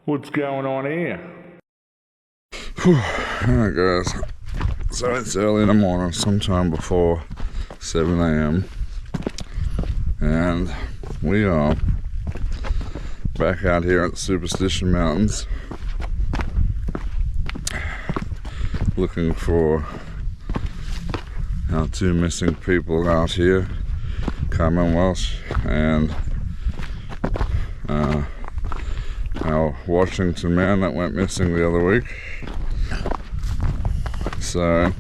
What's going on here? Alright guys, so it's early in the morning, sometime before 7 a.m. and we are back out here at the Superstition Mountains looking for our two missing people out here, Khayman Welch and our Washington man that went missing the other week. So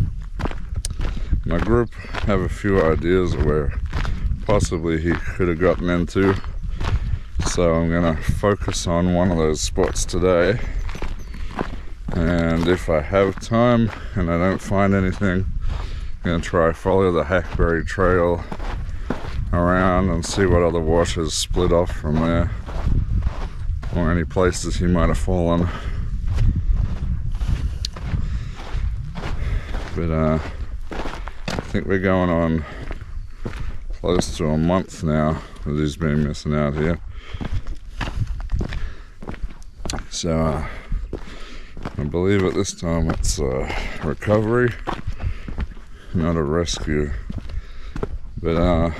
my group have a few ideas of where possibly he could have gotten into, so I'm gonna focus on one of those spots today, and if I have time and I don't find anything, I'm gonna try follow the Hackberry Trail around and see what other washes split off from there, or any places he might have fallen. But I think we're going on close to a month now that he's been missing out here. So I believe at this time it's a recovery, not a rescue. But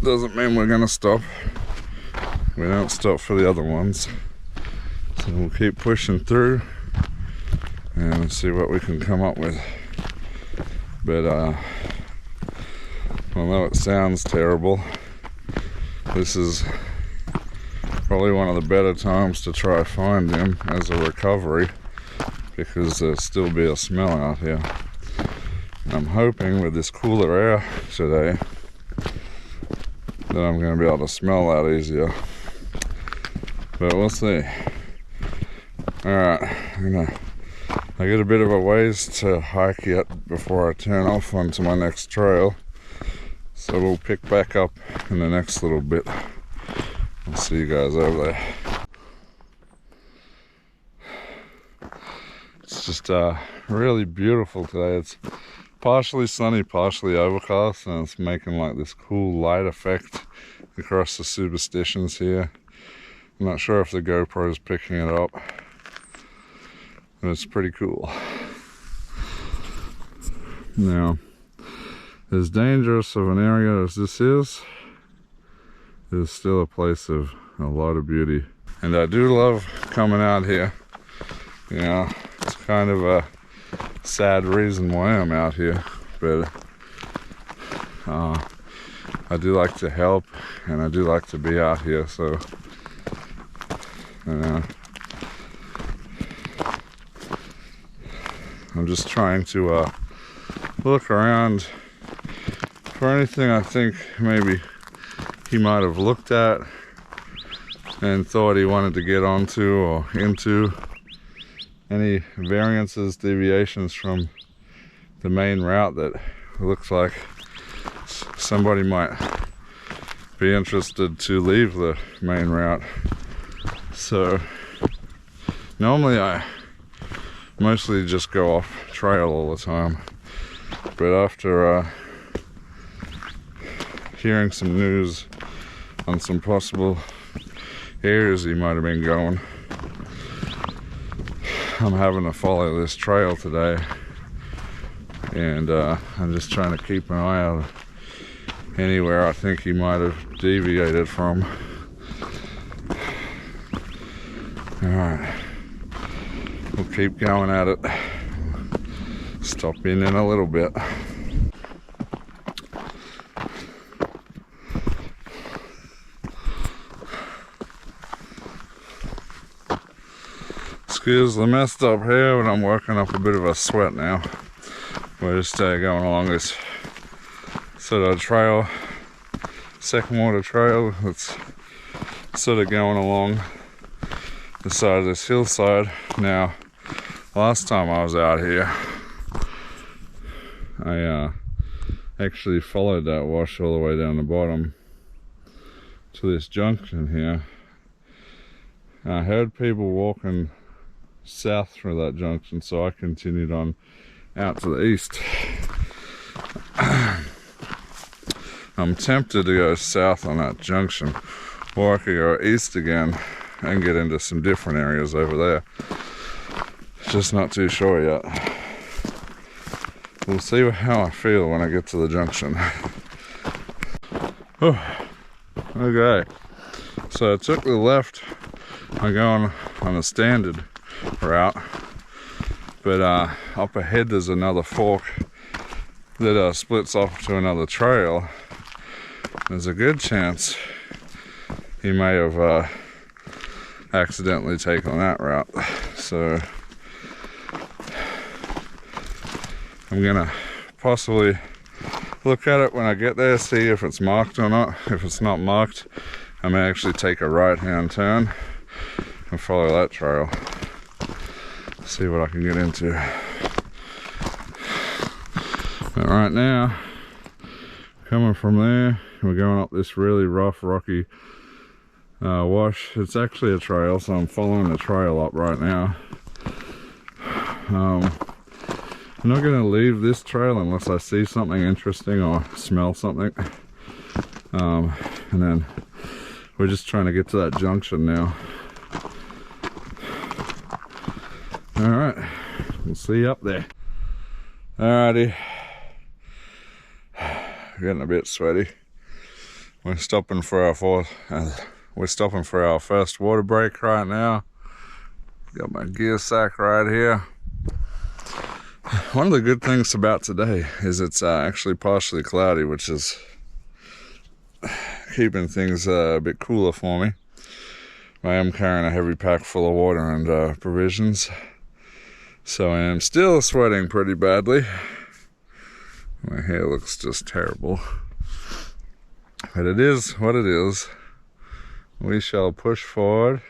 doesn't mean we're gonna stop. We don't stop for the other ones, so we'll keep pushing through and see what we can come up with. But although it sounds terrible, this is probably one of the better times to try to find him as a recovery, because there'll still be a smell out here. And I'm hoping with this cooler air today that I'm going to be able to smell that easier, but we'll see. Alright, I get a bit of a ways to hike yet before I turn off onto my next trail, so we'll pick back up in the next little bit. I'll see you guys over there. It's just really beautiful today. It's partially sunny, partially overcast, and it's making like this cool light effect across the Superstitions here. I'm not sure if the GoPro is picking it up, but it's pretty cool. Now, as dangerous of an area as this is, it's still a place of a lot of beauty. And I do love coming out here. You know, it's kind of a sad reason why I'm out here, but I do like to help, and I do like to be out here, so I'm just trying to look around for anything I think maybe he might have looked at and thought he wanted to get onto or into. Any variances, deviations from the main route that looks like somebody might be interested to leave the main route. So normally I mostly just go off trail all the time, but after hearing some news on some possible areas he might have been going, I'm having to follow this trail today, and I'm just trying to keep an eye out anywhere I think he might have deviated from. Alright, we'll keep going at it. Stop in a little bit. Excuse the messed up hair, but I'm working up a bit of a sweat now. We're just going along this sort of trail, second water trail that's sort of going along the side of this hillside. Now, last time I was out here, I actually followed that wash all the way down the bottom to this junction here. I heard people walking south through that junction, so I continued on out to the east. I'm tempted to go south on that junction, or I could go east again and get into some different areas over there. Just not too sure yet. We'll see how I feel when I get to the junction. Oh, okay. So I took the left. I'm going on a standard route, but up ahead there's another fork that splits off to another trail. There's a good chance he may have accidentally taken that route. So I'm gonna possibly look at it when I get there, see if it's marked or not. If it's not marked, I may actually take a right-hand turn and follow that trail. See what I can get into. But right now, coming from there, we're going up this really rough, rocky wash. It's actually a trail, so I'm following the trail up right now. I'm not going to leave this trail unless I see something interesting or smell something. And then we're just trying to get to that junction now. Alright, we'll see you up there. Alrighty. Getting a bit sweaty. We're stopping for our first water break right now. Got my gear sack right here. One of the good things about today is it's actually partially cloudy, which is keeping things a bit cooler for me. I am carrying a heavy pack full of water and provisions, so I am still sweating pretty badly. My hair looks just terrible, but it is what it is. We shall push forward.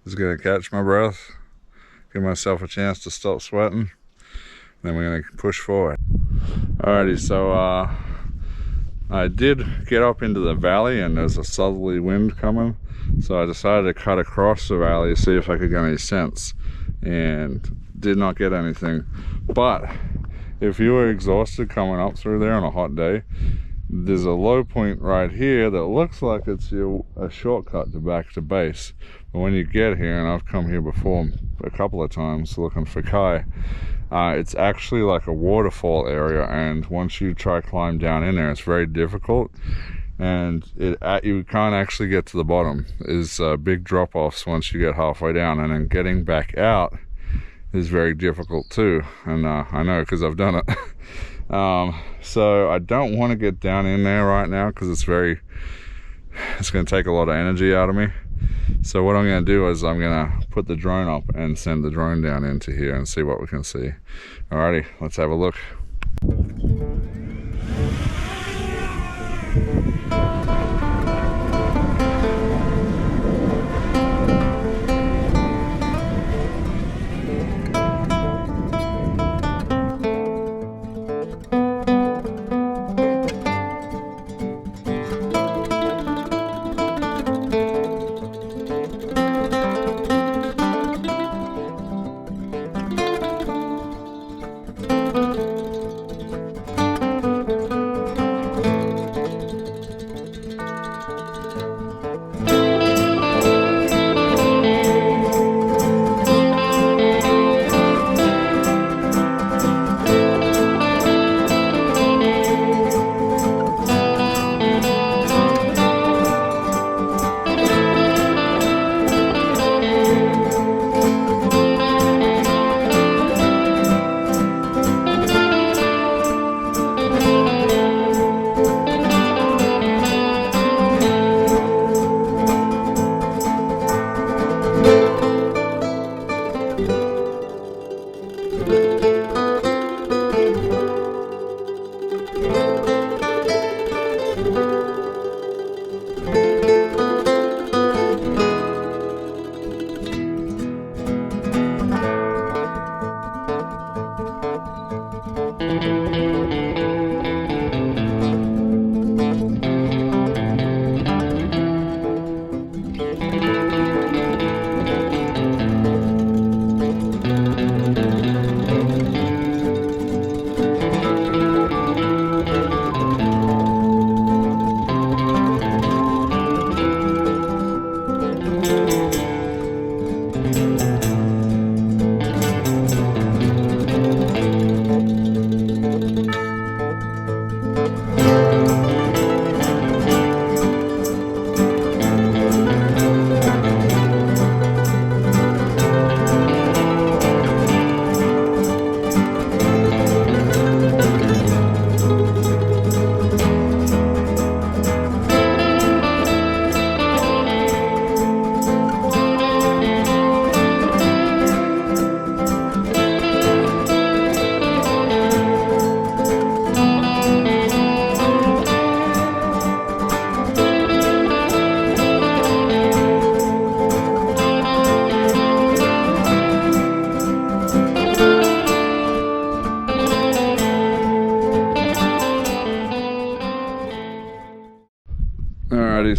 Just gonna catch my breath, give myself a chance to stop sweating. Then we're going to push forward. Alrighty, so I did get up into the valley and there's a southerly wind coming, so I decided to cut across the valley to see if I could get any sense, and did not get anything. But if you were exhausted coming up through there on a hot day, there's a low point right here that looks like it's a shortcut to back to base. But when you get here, and I've come here before a couple of times looking for Kai, it's actually like a waterfall area, and once you try to climb down in there, it's very difficult, and you can't actually get to the bottom. There's big drop-offs once you get halfway down, and then getting back out is very difficult too, and I know because I've done it. So I don't want to get down in there right now because it's going to take a lot of energy out of me. So what I'm going to do is I'm going to put the drone up and send the drone down into here and see what we can see. Alrighty, let's have a look.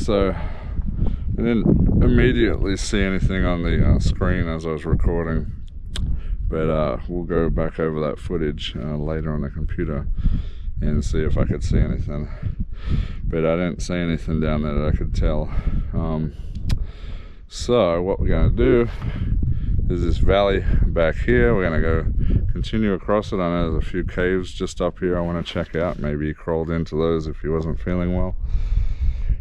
so I didn't immediately see anything on the screen as I was recording, but we'll go back over that footage later on the computer and see if I could see anything. But I didn't see anything down there that I could tell. So what we're going to do is this valley back here, we're going to go continue across it. I know there's a few caves just up here I want to check out. Maybe he crawled into those if he wasn't feeling well.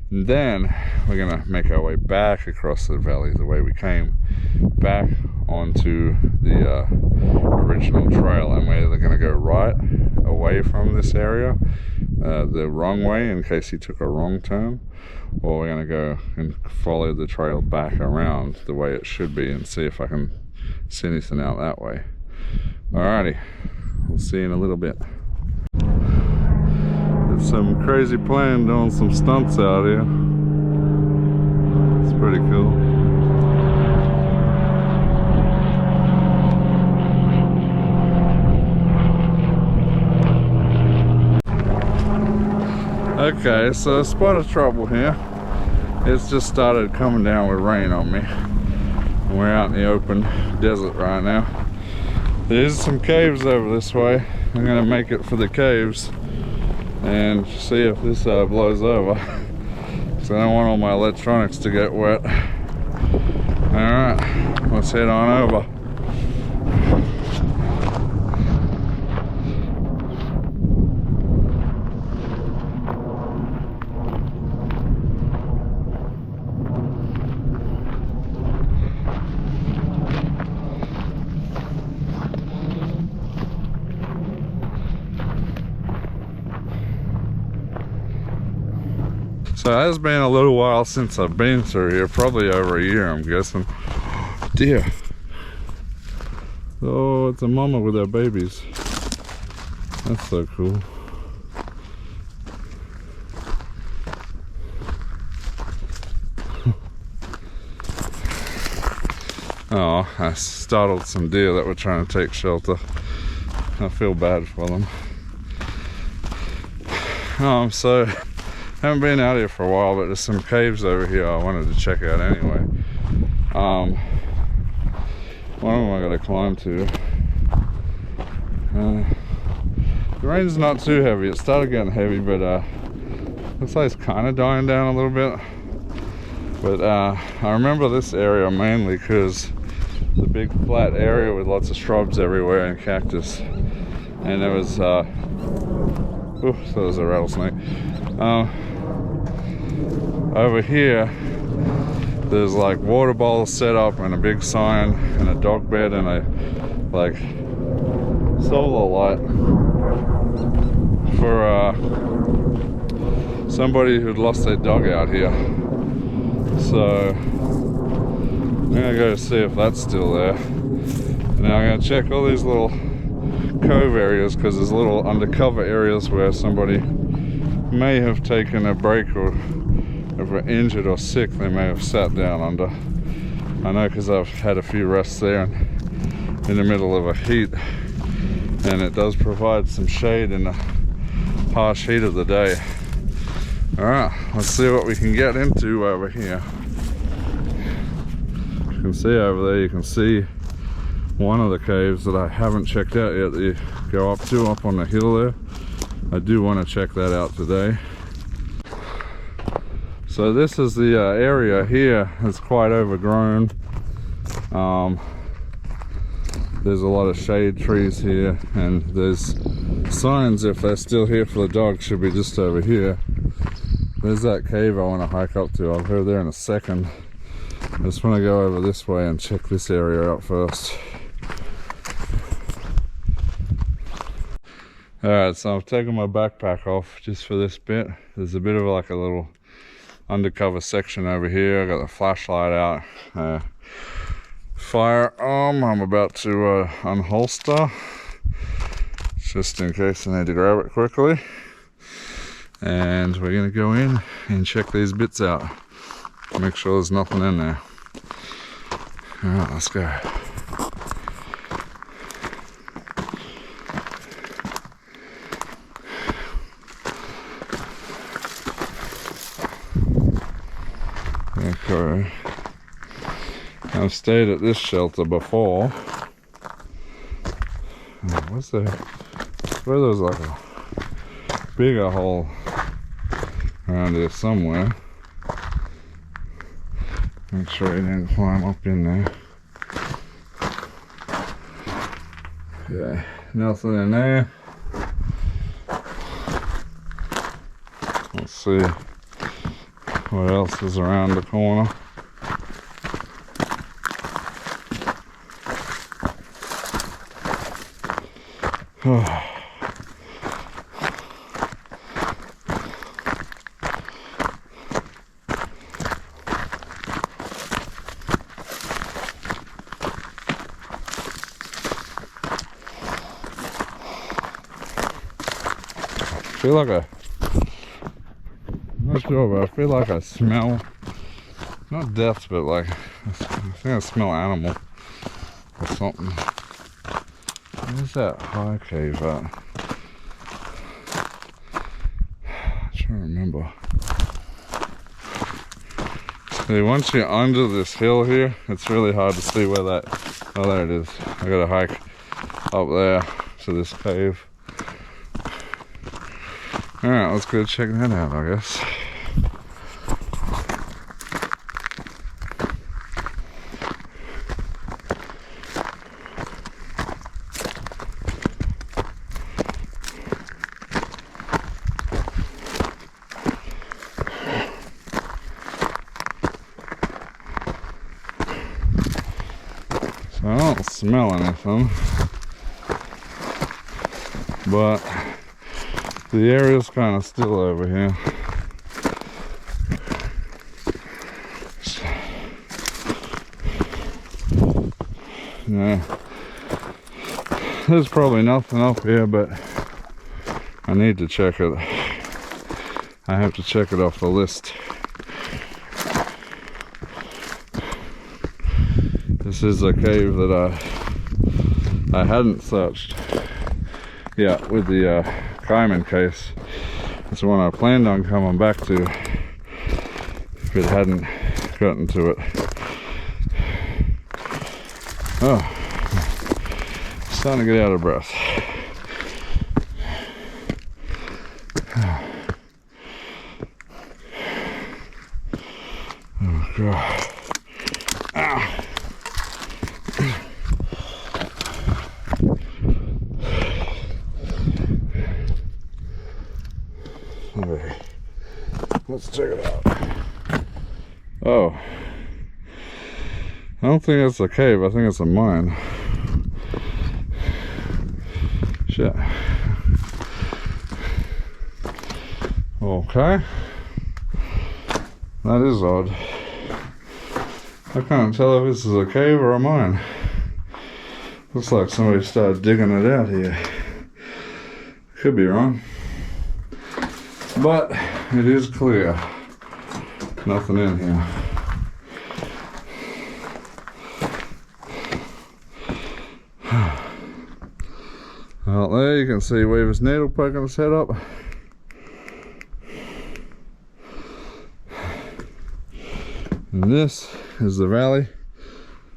And then we're going to make our way back across the valley the way we came, back onto the original trail, and we're either going to go right away from this area, the wrong way in case he took a wrong turn, or we're going to go and follow the trail back around the way it should be and see if I can see anything out that way. Alrighty, we'll see you in a little bit. There's some crazy plane doing some stunts out here. It's pretty cool. Okay, so spot of trouble here. It's just started coming down with rain on me. We're out in the open desert right now. There's some caves over this way. I'm gonna make it for the caves and see if this blows over. So I don't want all my electronics to get wet. Alright, let's head on over. So it has been a little while since I've been through here, probably over a year I'm guessing. Deer. Oh, it's a mama with her babies. That's so cool. Oh, I startled some deer that were trying to take shelter. I feel bad for them. So I haven't been out here for a while, but there's some caves over here I wanted to check out anyway. One of them I gotta climb to. The rain's not too heavy. It started getting heavy, but looks like it's kind of dying down a little bit. But I remember this area mainly because the big flat area with lots of shrubs everywhere and cactus. And there was, so there was a rattlesnake. Over here, there's like water bowls set up and a big sign and a dog bed and a like solar light for somebody who'd lost their dog out here. So I'm gonna go see if that's still there. And now I'm gonna check all these little cove areas because there's little undercover areas where somebody may have taken a break, or if they're injured or sick they may have sat down under. I know because I've had a few rests there in the middle of a heat, and it does provide some shade in the harsh heat of the day. Alright, let's see what we can get into over here. You can see over there, you can see one of the caves that I haven't checked out yet that you go up to, up on the hill there. I do want to check that out today. So this is the area here. It's quite overgrown. There's a lot of shade trees here, and there's signs, if they're still here for the dogs, should be just over here. There's that cave I want to hike up to. I'll go there in a second. I just want to go over this way and check this area out first. Alright, so I've taken my backpack off just for this bit. There's a bit of like a little undercover section over here. I got the flashlight out. Firearm I'm about to unholster, just in case I need to grab it quickly. And we're gonna go in and check these bits out. Make sure there's nothing in there. Alright, let's go. true. I've stayed at this shelter before. What's there? I swear there was like a bigger hole around here somewhere. Make sure he didn't climb up in there. Okay, nothing in there. Let's see what else is around the corner. I feel like I'm not sure, but I feel like I smell, not death, but like, I think I smell animal or something. Where's that high cave at? I'm trying to remember. See, once you're under this hill here, it's really hard to see where that, oh there it is. I gotta hike up there to this cave. Alright, let's go check that out, I guess. So I don't smell anything, but the area's kind of still over here. Yeah, there's probably nothing up here, but I need to check it. I have to check it off the list. This is a cave that I hadn't searched yet with the Khayman case. It's the one I planned on coming back to if it hadn't gotten to it. Oh, starting to get out of breath. Oh God. Ah. Let's check it out. Oh, I don't think it's a cave, I think it's a mine. Shit. Okay, that is odd. I can't tell if this is a cave or a mine. Looks like somebody started digging it out here. Could be wrong, but it is clear. Nothing in here. Well, there you can see Weaver's needle poking his head up. And this is the valley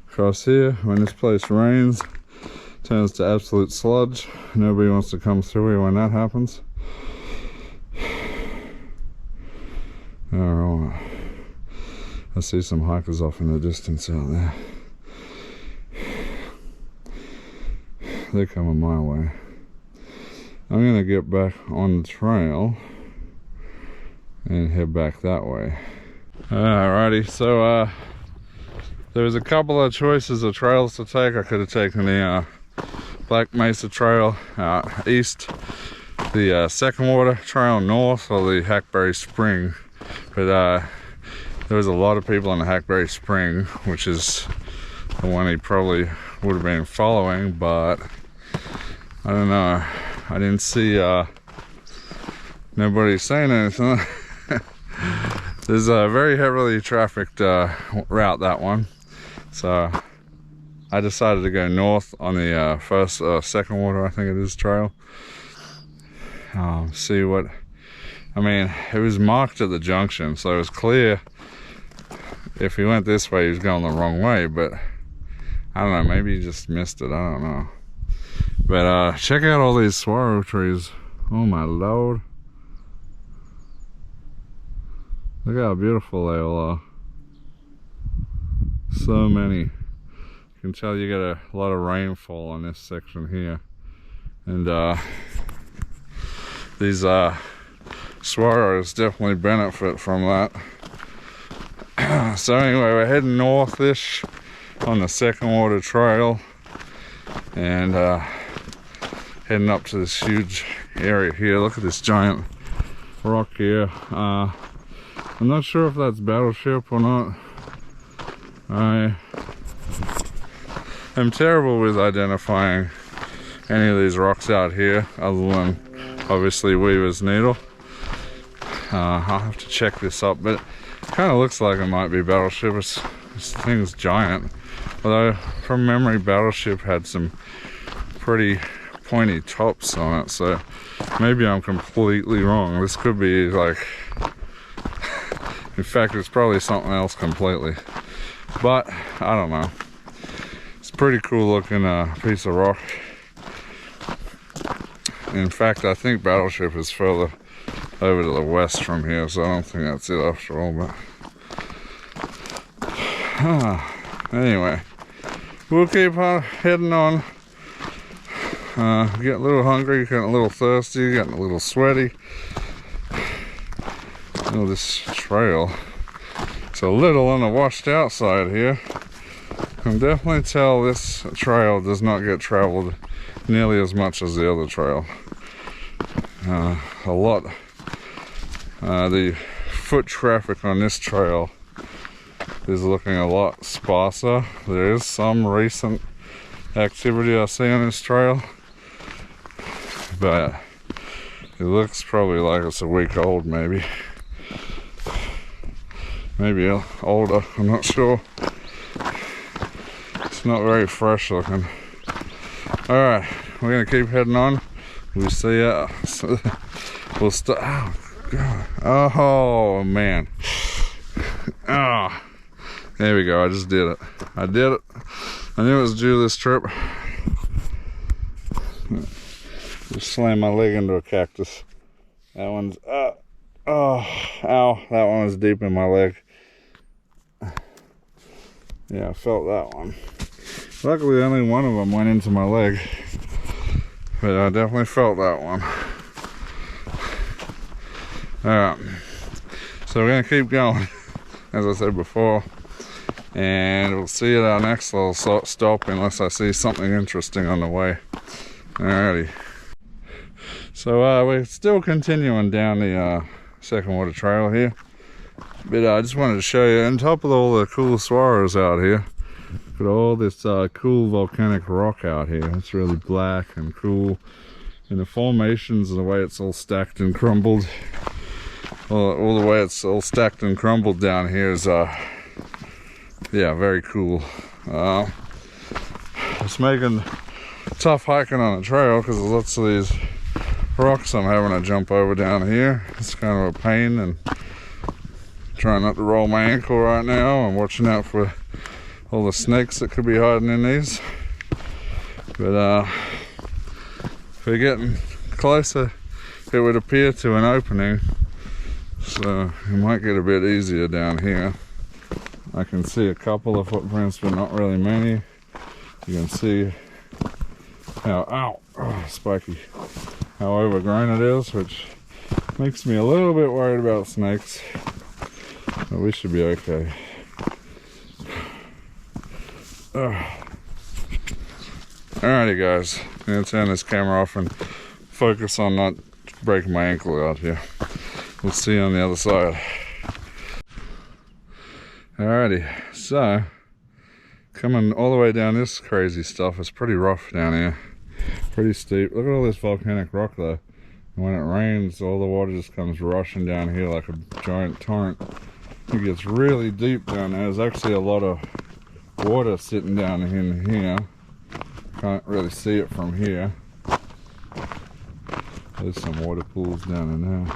across here. When this place rains, it turns to absolute sludge. Nobody wants to come through here when that happens. Alright, I see some hikers off in the distance out there. They're coming my way. I'm gonna get back on the trail and head back that way. Alrighty, so there was a couple of choices of trails to take. I could have taken the Black Mesa Trail east, the Second Water Trail north, or the Hackberry Spring. But there was a lot of people in the Hackberry Spring, which is the one he probably would have been following, but I don't know. I didn't see nobody saying anything. There's a very heavily trafficked route, that one. So I decided to go north on the Second Water, I think it is, trail. See what, I mean, it was marked at the junction, so it was clear if he went this way, he was going the wrong way, but I don't know, maybe he just missed it, I don't know. But check out all these saguaro trees. Oh my lord. Look how beautiful they all are. So many. You can tell you get a lot of rainfall on this section here. And these saguaros definitely benefit from that. So anyway, we're heading northish on the second water trail, and heading up to this huge area here. Look at this giant rock here. I'm not sure if that's Battleship or not. I am terrible with identifying any of these rocks out here, other than obviously Weaver's Needle. I'll have to check this up, but it kind of looks like it might be Battleship. This thing's giant. Although, from memory, Battleship had some pretty pointy tops on it, so maybe I'm completely wrong. This could be like, in fact, it's probably something else completely. But, I don't know. It's a pretty cool looking piece of rock. In fact, I think Battleship is further over to the west from here, so I don't think that's it after all, but anyway, we'll keep heading on. Getting a little hungry, getting a little thirsty, getting a little sweaty. Oh, this trail, it's a little on the washed out side here. I can definitely tell this trail does not get traveled nearly as much as the other trail. A lot. The foot traffic on this trail is looking a lot sparser. There is some recent activity I see on this trail, but it looks probably like it's a week old, maybe older, I'm not sure. It's not very fresh looking. Alright, we're gonna keep heading on. We'll see ya. We'll start. Oh god. Oh man. Oh, there we go. I just did it. I did it. I knew it was due this trip. Just slammed my leg into a cactus. That one's oh, ow, that one was deep in my leg. Yeah, I felt that one. Luckily only one of them went into my leg, but I definitely felt that one. Alright, so we're gonna keep going, as I said before, and we'll see you at our next little stop unless I see something interesting on the way. Alrighty. So we're still continuing down the second water trail here, but I just wanted to show you, on top of all the cool saguaros out here, got all this cool volcanic rock out here. It's really black and cool, and the formations and the way it's all stacked and crumbled, all the way it's all stacked and crumbled down here is yeah, very cool. It's making tough hiking on the trail because there's lots of these rocks I'm having to jump over down here. It's kind of a pain, and trying not to roll my ankle right now. I'm watching out for all the snakes that could be hiding in these. But if we're getting closer, it would appear to an opening, so it might get a bit easier down here. I can see a couple of footprints, but not really many. You can see how spiky, how overgrown it is, which makes me a little bit worried about snakes, but we should be okay. Alrighty guys, I'm gonna turn this camera off and focus on not breaking my ankle out here. We'll see you on the other side. Alrighty, so coming all the way down this crazy stuff, it's pretty rough down here, pretty steep. Look at all this volcanic rock though, and when it rains all the water just comes rushing down here like a giant torrent. It gets really deep down there. There's actually a lot of water sitting down in here. Can't really see it from here. There's some water pools down in there.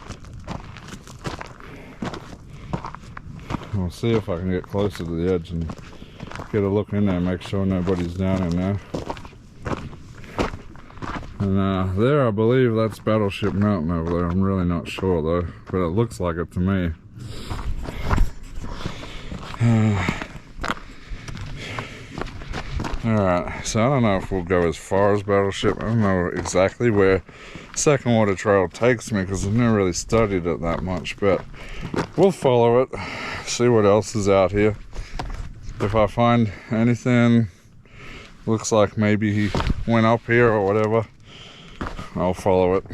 I'll see if I can get closer to the edge and get a look in there, make sure nobody's down in there. And there, I believe that's Battleship Mountain over there. I'm really not sure though, but it looks like it to me. Alright, so I don't know if we'll go as far as Battleship. I don't know exactly where Second Water Trail takes me because I've never really studied it that much, but we'll follow it, see what else is out here. If I find anything, looks like maybe he went up here or whatever, I'll follow it.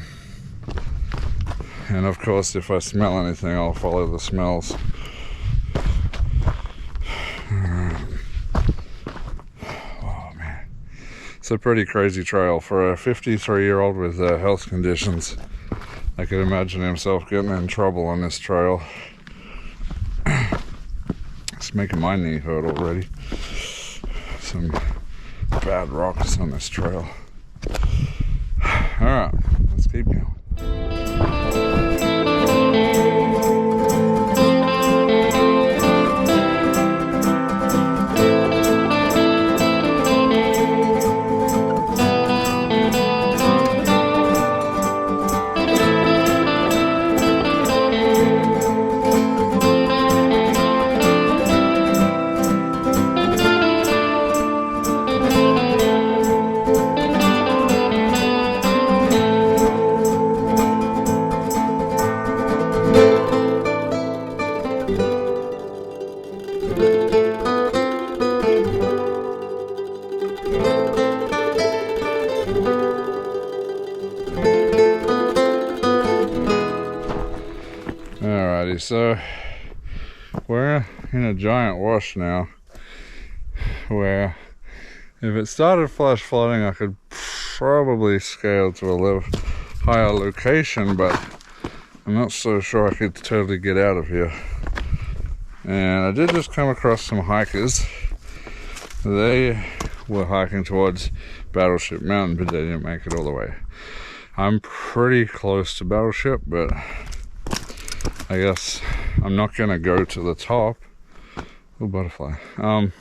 And of course, if I smell anything, I'll follow the smells. Oh man, it's a pretty crazy trail for a 53-year-old with health conditions. I could imagine himself getting in trouble on this trail. It's making my knee hurt already. Some bad rocks on this trail. Alright, let's keep going. So we're in a giant wash now where if it started flash flooding I could probably scale to a little higher location, but I'm not so sure I could totally get out of here. And I did just come across some hikers. They were hiking towards Battleship Mountain, but they didn't make it all the way. I'm pretty close to Battleship, but I guess I'm not gonna go to the top. Oh, butterfly. I'm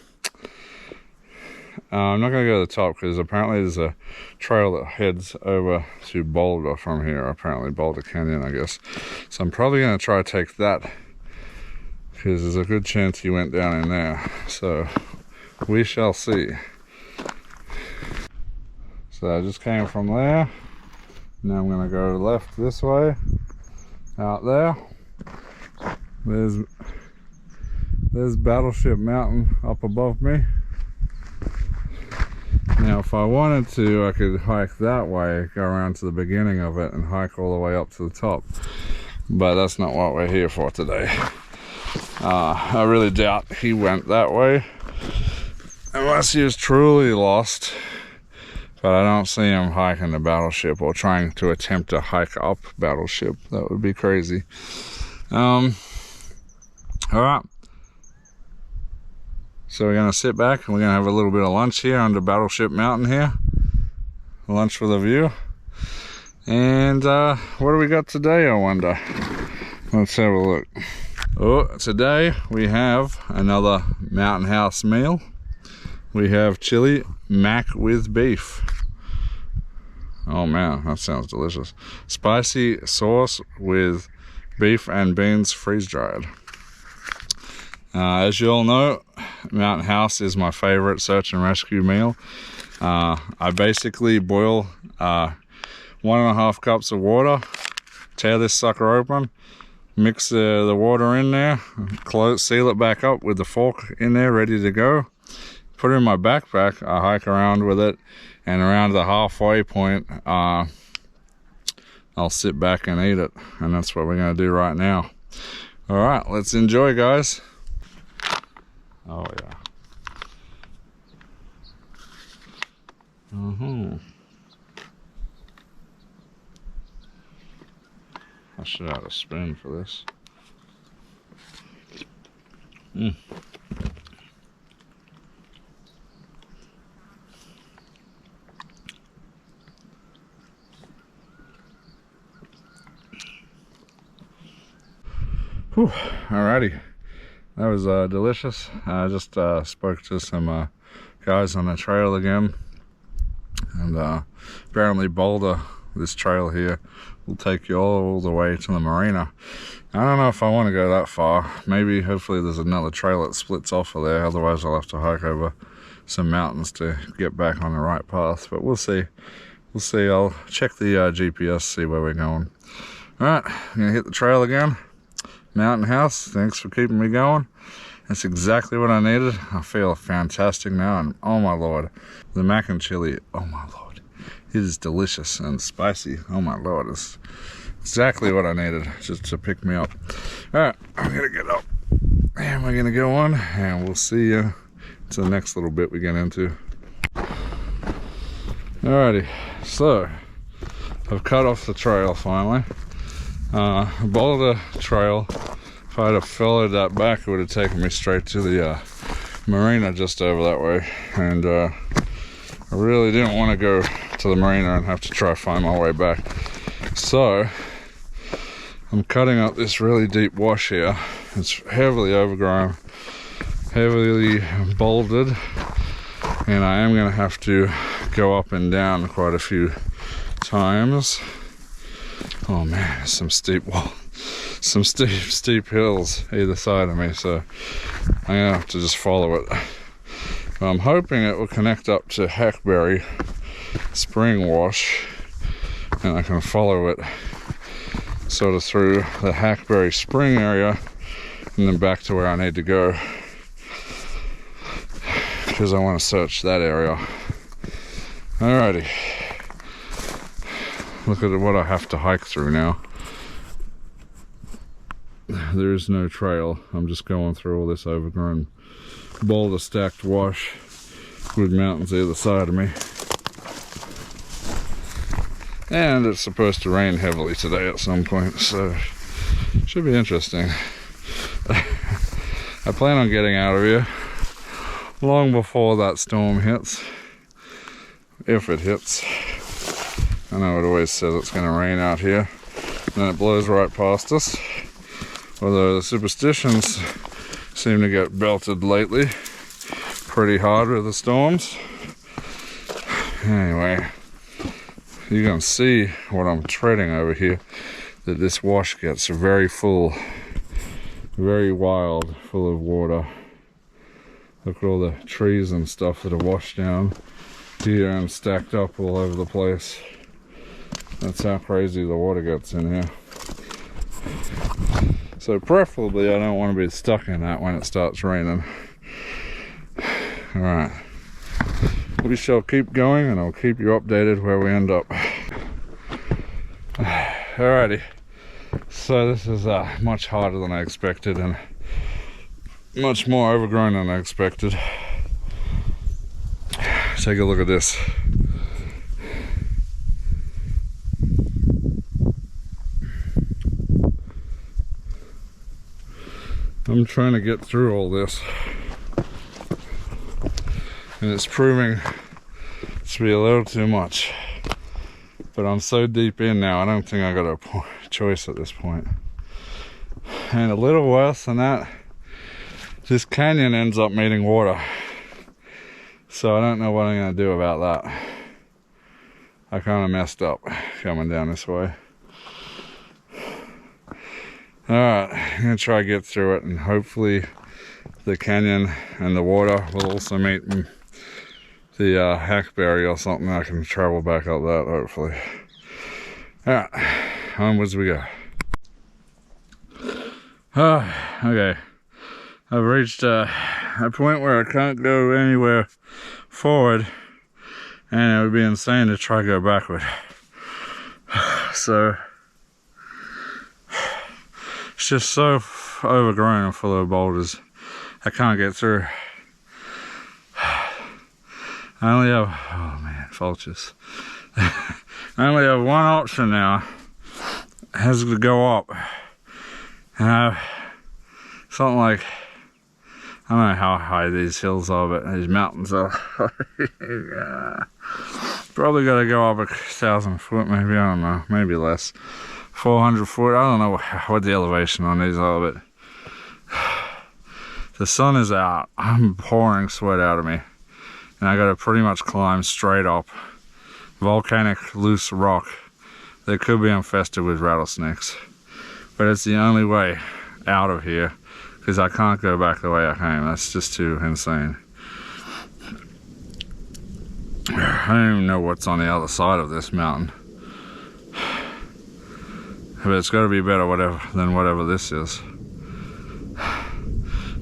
not gonna go to the top because apparently there's a trail that heads over to Boulder from here. Apparently Boulder Canyon, I guess. So I'm probably gonna try to take that because there's a good chance he went down in there. So we shall see. So I just came from there. Now I'm gonna go left this way, out there. There's Battleship Mountain up above me. Now if I wanted to, I could hike that way, go around to the beginning of it and hike all the way up to the top, but that's not what we're here for today. I really doubt he went that way unless he was truly lost, but I don't see him hiking the Battleship or trying to attempt to hike up Battleship. That would be crazy. Alright, so we're going to sit back and we're going to have a little bit of lunch here under Battleship Mountain here. Lunch with a view. And what do we got today, I wonder? Let's have a look. Oh, today we have another Mountain House meal. We have chili mac with beef. Oh man, that sounds delicious. Spicy sauce with beef and beans freeze-dried. As you all know, Mountain House is my favorite search and rescue meal. I basically boil 1.5 cups of water, tear this sucker open, mix the water in there, seal it back up with the fork in there ready to go, put it in my backpack. I hike around with it, and around the halfway point I'll sit back and eat it, and that's what we're going to do right now. Alright, let's enjoy, guys. Oh yeah. I should have a spoon for this. Whew, alrighty. that was delicious. I just spoke to some guys on the trail again, and apparently Boulder, this trail here, will take you all the way to the marina. I don't know if I want to go that far. Maybe, hopefully there's another trail that splits off of there, otherwise I'll have to hike over some mountains to get back on the right path, but we'll see. We'll see. I'll check the GPS, see where we're going. Alright, I'm gonna hit the trail again. Mountain House, thanks for keeping me going. That's exactly what I needed. I feel fantastic now, and oh my lord, the mac and chili, oh my lord, it is delicious and spicy. Oh my lord, it's exactly what I needed just to pick me up. Alright, I'm gonna get up and we're gonna go on, and we'll see you to the next little bit we get into. Alrighty, so I've cut off the trail finally. Boulder Trail, if I'd have followed that back, it would have taken me straight to the marina just over that way, and I really didn't want to go to the marina and have to try to find my way back. So I'm cutting up this really deep wash here. It's heavily overgrown, heavily bouldered, and I am going to have to go up and down quite a few times. Oh man, there's some steep hills either side of me, so I'm gonna have to just follow it. But I'm hoping it will connect up to Hackberry Spring Wash, and I can follow it sort of through the Hackberry Spring area and then back to where I need to go, because I want to search that area. Alrighty. Look at what I have to hike through now. There is no trail. I'm just going through all this overgrown boulder stacked wash with mountains either side of me. And it's supposed to rain heavily today at some point, so it should be interesting. I plan on getting out of here long before that storm hits, if it hits. I know it always says it's going to rain out here, and then it blows right past us. Although the superstitions seem to get belted lately pretty hard with the storms. Anyway, you can see what I'm treading over here, that this wash gets very full, very wild, full of water. Look at all the trees and stuff that are washed down here and stacked up all over the place. That's how crazy the water gets in here. So preferably I don't want to be stuck in that when it starts raining. Alright, we shall keep going, and I'll keep you updated where we end up. Alrighty, so this is much harder than I expected and much more overgrown than I expected. Take a look at this. I'm trying to get through all this, and it's proving to be a little too much, but I'm so deep in now, I don't think I got a choice at this point. And a little worse than that, this canyon ends up meeting water, so I don't know what I'm going to do about that. I kind of messed up coming down this way. Alright, I'm going to try to get through it, and hopefully the canyon and the water will also meet the hackberry or something. I can travel back up that, hopefully. Alright, onwards we go. Okay, I've reached a point where I can't go anywhere forward, and it would be insane to try to go backward. So it's just so overgrown and full of boulders, I can't get through. I only have, oh man, vultures. I only have one option now. It has to go up. And something like, I don't know how high these hills are, but these mountains are. Yeah. Probably got to go up 1,000 foot, maybe, I don't know, maybe less. 400 foot, I don't know what the elevation on these are, but The sun is out. I'm pouring sweat out of me. And I gotta pretty much climb straight up volcanic loose rock that could be infested with rattlesnakes. But it's the only way out of here because I can't go back the way I came. That's just too insane. I don't even know what's on the other side of this mountain. But it's got to be better than whatever this is.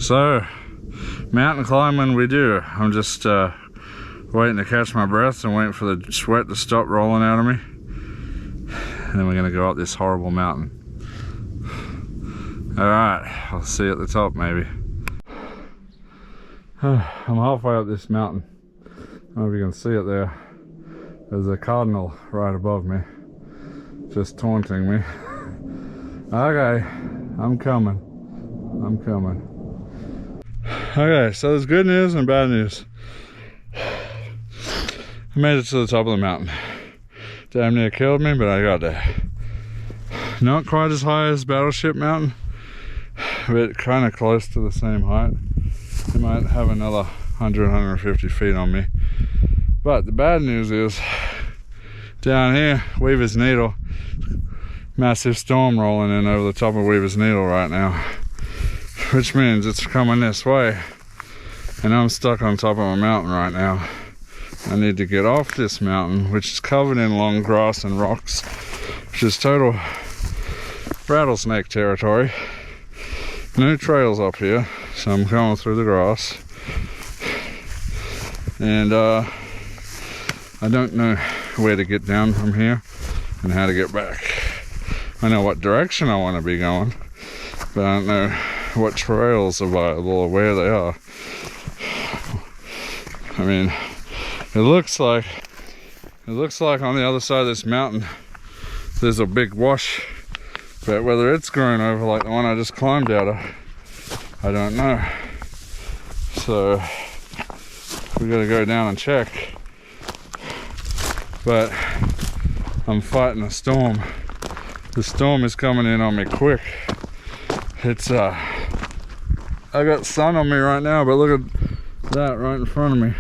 So, mountain climbing we do. I'm just waiting to catch my breath and waiting for the sweat to stop rolling out of me. And then we're gonna go up this horrible mountain. All right, I'll see you at the top maybe. I'm halfway up this mountain. I don't know if you can see it there. There's a cardinal right above me, just taunting me. Okay, I'm coming. Okay, so there's good news and bad news. I made it to the top of the mountain. Damn near killed me, but I got there. Not quite as high as Battleship Mountain, but kind of close to the same height. It might have another 100-150 feet on me. But the bad news is, down here, Weaver's Needle, massive storm rolling in over the top of Weaver's Needle right now, which means it's coming this way, and I'm stuck on top of a mountain right now. I need to get off this mountain, which is covered in long grass and rocks, which is total rattlesnake territory. No trails up here, so I'm going through the grass. And I don't know where to get down from here and how to get back. I know what direction I want to be going, but I don't know what trails are available or where they are. I mean, it looks like on the other side of this mountain there's a big wash, but whether it's growing over like the one I just climbed out of, I don't know. So we gotta go down and check. But I'm fighting a storm. The storm is coming in on me quick. It's I got sun on me right now, but look at that right in front of me.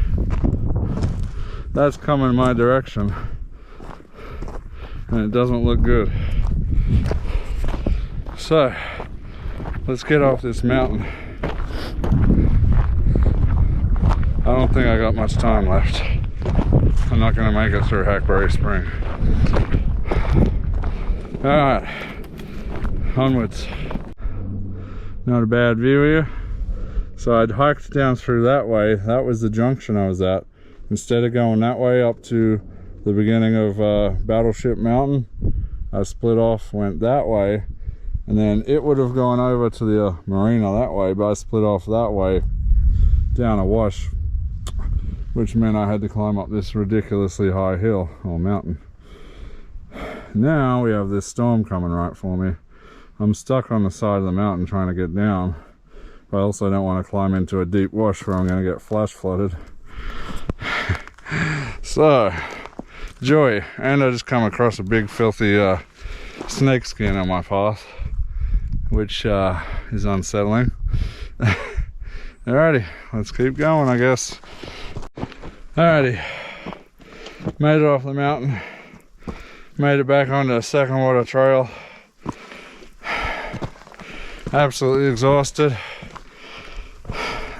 That's coming my direction, and it doesn't look good. So let's get off this mountain. I don't think I got much time left. I'm not gonna make it through Hackberry Spring. All right, onwards. Not a bad view here. So I'd hiked down through that way. That was the junction I was at. Instead of going that way up to the beginning of Battleship Mountain, I split off, went that way, and then it would have gone over to the marina that way, but I split off that way down a wash, which meant I had to climb up this ridiculously high hill or mountain. Now we have this storm coming right for me. I'm stuck on the side of the mountain trying to get down, but I also don't want to climb into a deep wash where I'm going to get flash flooded. So, joy, and I just come across a big filthy snake skin on my path, which is unsettling. Alrighty, let's keep going, I guess. Alrighty, made it off the mountain, made it back onto a second water trail. Absolutely exhausted.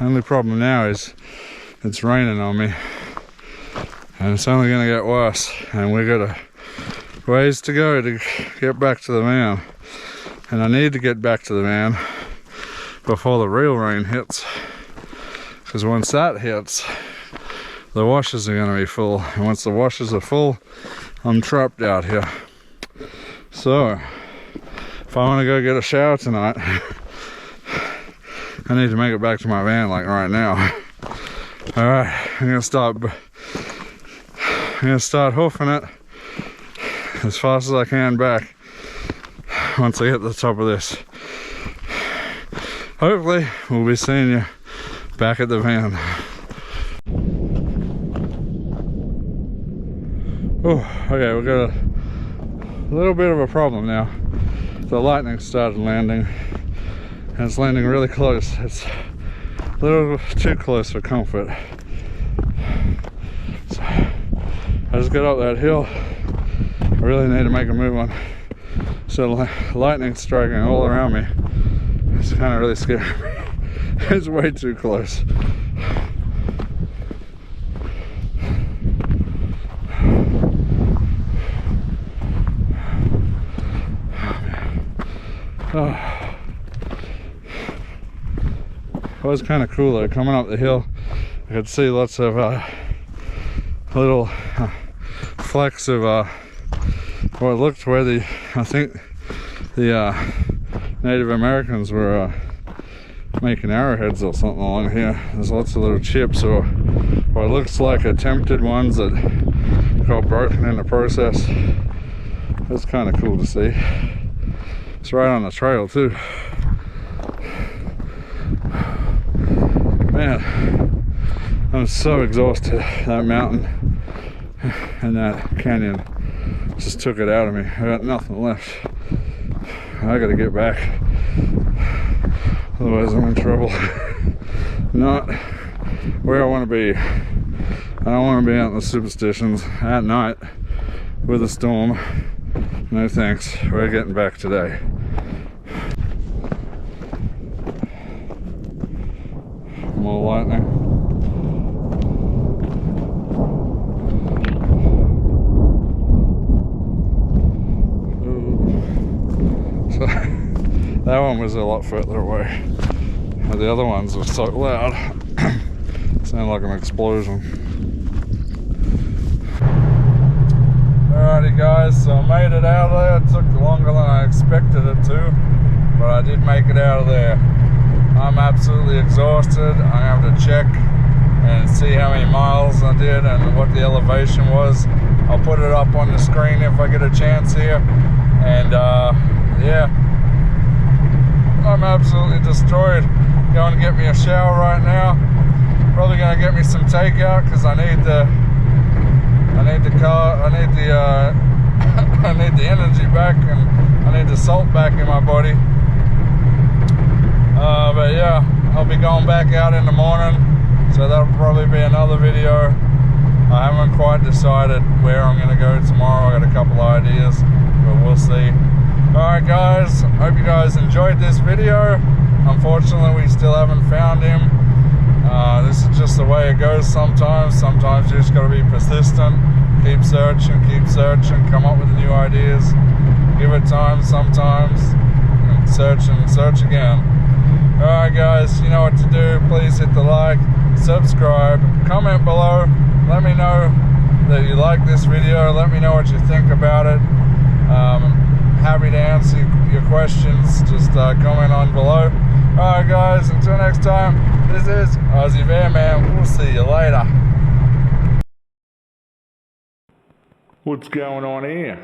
Only problem now is it's raining on me, and it's only going to get worse, and we got a ways to go to get back to the van, and I need to get back to the van before the real rain hits, because once that hits, the washers are going to be full, and once the washers are full, I'm trapped out here. So if I want to go get a shower tonight, I need to make it back to my van like right now. Alright, I'm gonna start hoofing it as fast as I can back once I get to the top of this. Hopefully we'll be seeing you back at the van. Oh, okay, we've got a little bit of a problem now. The lightning started landing, and it's landing really close. It's a little too close for comfort. So I just got up that hill. I really need to make a move on. So lightning striking all around me. It's kind of really scary me. It's way too close. Oh. It was kind of cool though, coming up the hill. I could see lots of little flecks of what looked where I think the Native Americans were making arrowheads or something along here. There's lots of little chips or what looks like attempted ones that got broken in the process. That's kind of cool to see. It's right on the trail too. Man, I'm so exhausted. That mountain and that canyon just took it out of me. I got nothing left. I gotta get back, otherwise I'm in trouble. Not where I want to be. I don't want to be out in the superstitions at night with a storm. No thanks, we're getting back today. More lightning. So that one was a lot further away. The other ones were so loud. Sounded like an explosion. Alrighty guys, so I made it out of there. It took longer than I expected it to, but I did make it out of there. I'm absolutely exhausted. I have to check and see how many miles I did and what the elevation was. I'll put it up on the screen if I get a chance here. And yeah, I'm absolutely destroyed. Going to get me a shower right now. Probably going to get me some takeout because I need the I need the energy back, and I need the salt back in my body. But yeah, I'll be going back out in the morning, so that'll probably be another video. I haven't quite decided where I'm going to go tomorrow. I got a couple of ideas, but we'll see. Alright guys, hope you guys enjoyed this video. Unfortunately, we still haven't found him. This is just the way it goes sometimes. Sometimes you just got to be persistent, keep searching, come up with new ideas, give it time sometimes, and search again. Alright guys, you know what to do. Please hit the like, subscribe, comment below, let me know that you like this video, let me know what you think about it. Happy to answer your questions, just comment on below. Alright guys, until next time, this is Aussie Bear Man. We'll see you later. What's going on here?